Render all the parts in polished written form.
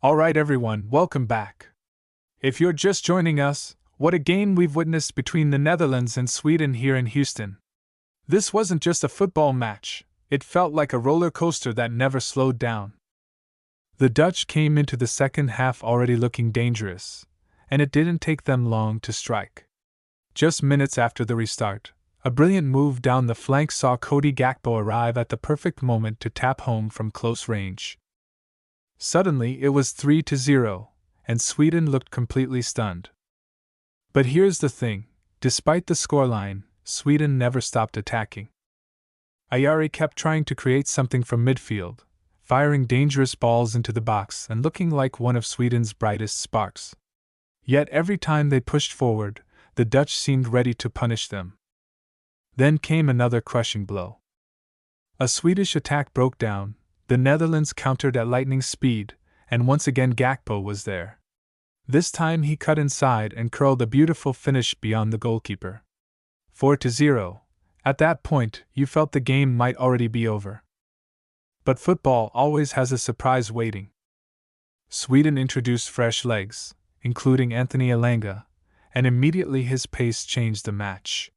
Alright everyone, welcome back. If you're just joining us, what a game we've witnessed between the Netherlands and Sweden here in Houston. This wasn't just a football match, it felt like a roller coaster that never slowed down. The Dutch came into the second half already looking dangerous, and it didn't take them long to strike. Just minutes after the restart, a brilliant move down the flank saw Cody Gakpo arrive at the perfect moment to tap home from close range. Suddenly it was 3-0, and Sweden looked completely stunned. But here's the thing, despite the scoreline, Sweden never stopped attacking. Ajari kept trying to create something from midfield, firing dangerous balls into the box and looking like one of Sweden's brightest sparks. Yet every time they pushed forward, the Dutch seemed ready to punish them. Then came another crushing blow. A Swedish attack broke down, the Netherlands countered at lightning speed, and once again Gakpo was there. This time he cut inside and curled a beautiful finish beyond the goalkeeper. 4-0. At that point, you felt the game might already be over. But football always has a surprise waiting. Sweden introduced fresh legs, including Anthony Elanga, and immediately his pace changed the match.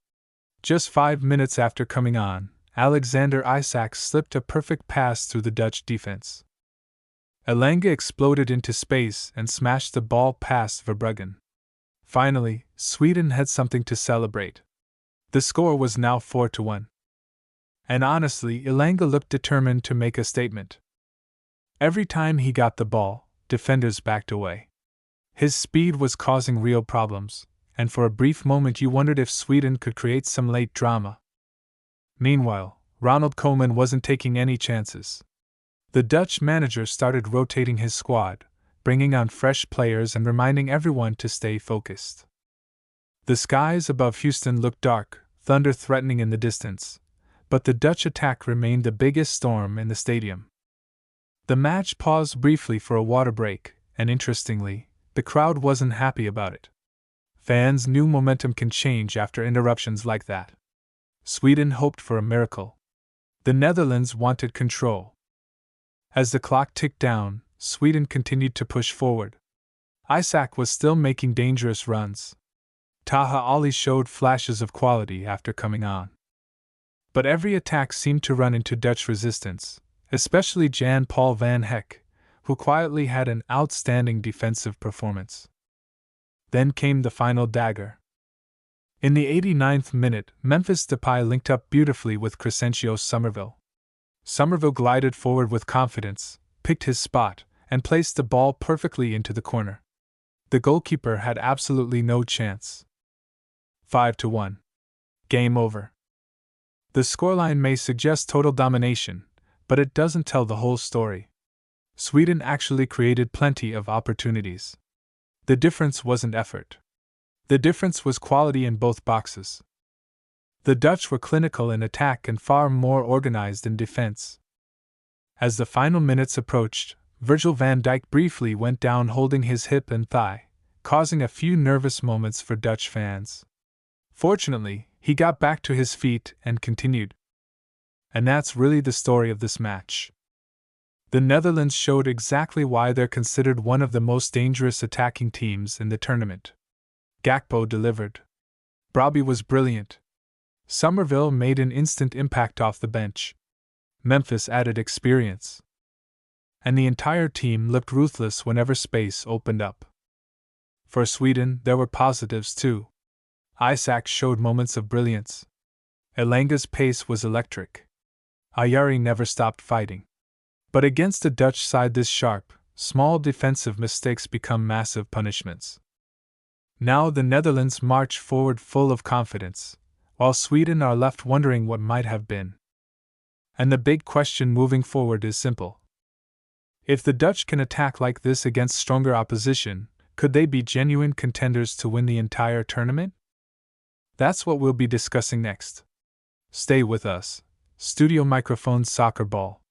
Just 5 minutes after coming on, Alexander Isak slipped a perfect pass through the Dutch defense. Elanga exploded into space and smashed the ball past Verbruggen. Finally, Sweden had something to celebrate. The score was now 4-1. And honestly, Elanga looked determined to make a statement. Every time he got the ball, defenders backed away. His speed was causing real problems, and for a brief moment you wondered if Sweden could create some late drama. Meanwhile, Ronald Koeman wasn't taking any chances. The Dutch manager started rotating his squad, bringing on fresh players and reminding everyone to stay focused. The skies above Houston looked dark, thunder threatening in the distance, but the Dutch attack remained the biggest storm in the stadium. The match paused briefly for a water break, and interestingly, the crowd wasn't happy about it. Fans knew momentum can change after interruptions like that. Sweden hoped for a miracle. The Netherlands wanted control. As the clock ticked down, Sweden continued to push forward. Isak was still making dangerous runs. Taha Ali showed flashes of quality after coming on. But every attack seemed to run into Dutch resistance, especially Jan-Paul van Hecke, who quietly had an outstanding defensive performance. Then came the final dagger. In the 89th minute, Memphis Depay linked up beautifully with Crescencio Summerville. Summerville glided forward with confidence, picked his spot, and placed the ball perfectly into the corner. The goalkeeper had absolutely no chance. 5-1. Game over. The scoreline may suggest total domination, but it doesn't tell the whole story. Sweden actually created plenty of opportunities. The difference wasn't effort. The difference was quality in both boxes. The Dutch were clinical in attack and far more organized in defense. As the final minutes approached, Virgil van Dijk briefly went down holding his hip and thigh, causing a few nervous moments for Dutch fans. Fortunately, he got back to his feet and continued. And that's really the story of this match. The Netherlands showed exactly why they're considered one of the most dangerous attacking teams in the tournament. Gakpo delivered. Brobby was brilliant. Summerville made an instant impact off the bench. Memphis added experience. And the entire team looked ruthless whenever space opened up. For Sweden, there were positives too. Isak showed moments of brilliance. Elanga's pace was electric. Ajari never stopped fighting. But against a Dutch side this sharp, small defensive mistakes become massive punishments. Now the Netherlands march forward full of confidence, while Sweden are left wondering what might have been. And the big question moving forward is simple. If the Dutch can attack like this against stronger opposition, could they be genuine contenders to win the entire tournament? That's what we'll be discussing next. Stay with us. Studio Microphone's Soccer Ball.